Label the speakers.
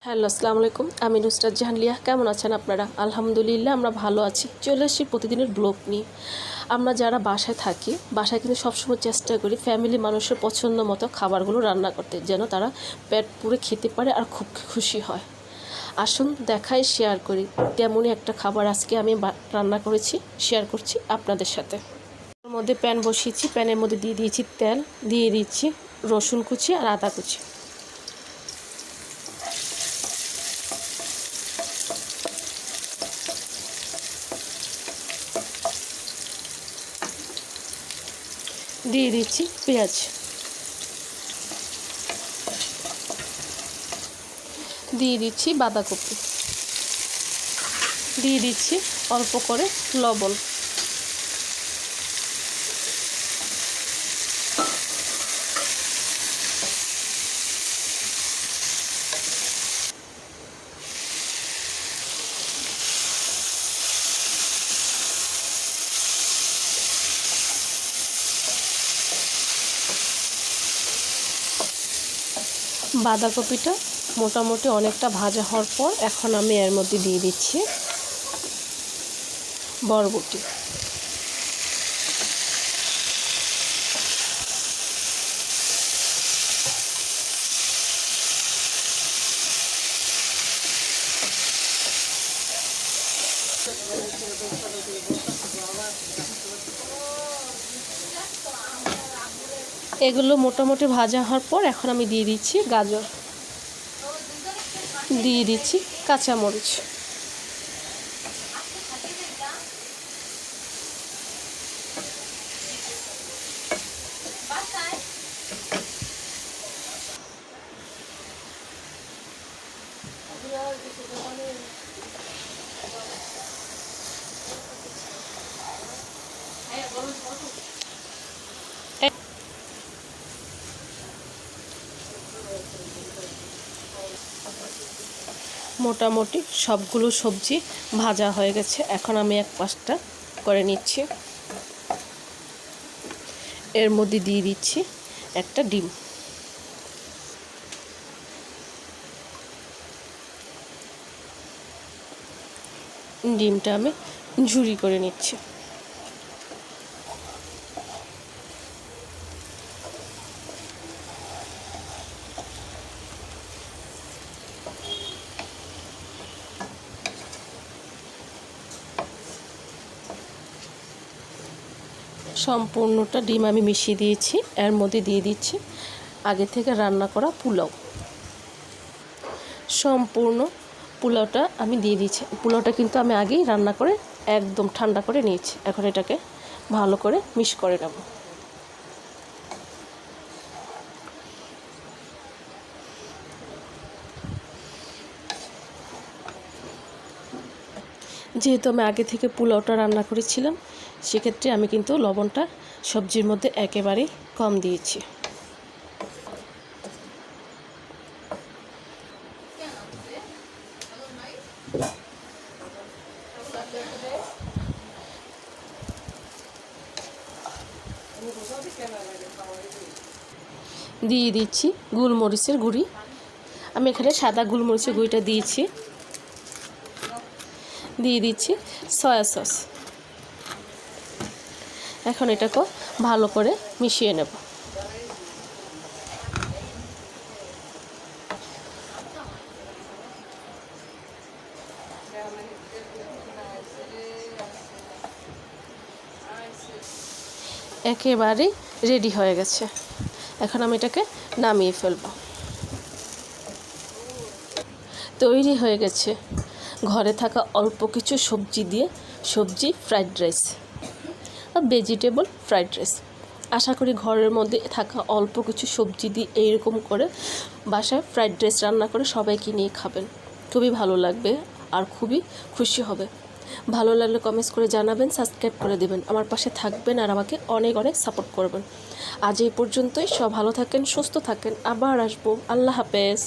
Speaker 1: Hello, আসসালামু আলাইকুম। আমি নুসরাত জাহান লিয়া। কেমন আছেন আপনারা? আলহামদুলিল্লাহ আমরা ভালো আছি। চলে এসেছি প্রতিদিনের ব্লগ নিয়ে। আমরা যারা বাসায় থাকি, বাসায় কিন্তু সবসময় চেষ্টা করি ফ্যামিলি মানুষের পছন্দ মতো খাবারগুলো রান্না করতে, যেন তারা পেট পুরে খেতে পারে আর খুব খুশি হয়। আসুন দেখাই, শেয়ার করি। তেমনই একটা খাবার আজকে আমি রান্না করেছি, শেয়ার করছি আপনাদের সাথে। এর মধ্যে প্যান বসিয়েছি, প্যানের মধ্যে দিয়ে দিয়েছি তেল, দিয়ে দিচ্ছি রসুন কুচি আর আদা কুচি। দিয়ে দিচ্ছি পেঁয়াজ, দিয়ে দিচ্ছি বাঁধাকপি, দিয়ে দিচ্ছি অল্প করে লবণ। বাঁধাকপিটা মোটামুটি অনেকটা ভাজা হওয়ার পর এখন আমি এর মধ্যে দিয়ে দিচ্ছি বরবটি। এগুলো মোটামুটি ভাজা হওয়ার পর এখন আমি দিয়ে দিচ্ছি গাজর, দিয়ে দিচ্ছি কাঁচামরিচ, মোটামুটি সবগুলো সবজি ভাজা হয়ে গেছে। এখন আমি এক পাশটা করে নিচ্ছি। এর মধ্যে দিয়ে দিচ্ছি একটা ডিম। ডিমটা আমি ঝুরি করে নিচ্ছি। সম্পূর্ণটা ডিম আমি মিশিয়ে দিয়েছি। এর মধ্যে দিয়ে দিচ্ছি আগে থেকে রান্না করা পোলাও। সম্পূর্ণ পোলাওটা আমি দিয়ে দিচ্ছি। পোলাওটা কিন্তু আমি আগেই রান্না করে একদম ঠান্ডা করে নিয়েছি। এখন এটাকে ভালো করে মিক্স করে নেব। যেহেতু আমি আগে থেকে পোলাওটা রান্না করেছিলাম, সেক্ষেত্রে আমি কিন্তু লবণটা সবজির মধ্যে একেবারেই কম দিয়েছি। দিয়ে দিচ্ছি গোলমরিচের গুঁড়ি। আমি এখানে সাদা গোলমরিচের গুঁড়িটা দিয়েছি। দিয়ে দিচ্ছি সয়া সস। এখন এটাকে ভালো করে মিশিয়ে নেব। একেবারে রেডি হয়ে গেছে। এখন আমি এটাকে নামিয়ে ফেলব। তৈরি হয়ে গেছে ঘরে থাকা অল্প কিছু সবজি দিয়ে সবজি fried rice, vegetable fried rice. আশা করি ঘরের মধ্যে থাকা অল্প কিছু সবজি দিয়ে এইরকম করে বাসায় ফ্রাইড রাইস রান্না করে সবাইকে নিয়ে খাবেন। খুবই ভালো লাগবে আর খুবই খুশি হবে। ভালো লাগলে কমেন্টস করে জানাবেন, সাবস্ক্রাইব করে দেবেন, আমার পাশে থাকবেন আর আমাকে অনেক অনেক সাপোর্ট করবেন। আজ এই পর্যন্তই। সব ভালো থাকেন, সুস্থ থাকেন। আবার আসবো। আল্লাহ হাফেজ।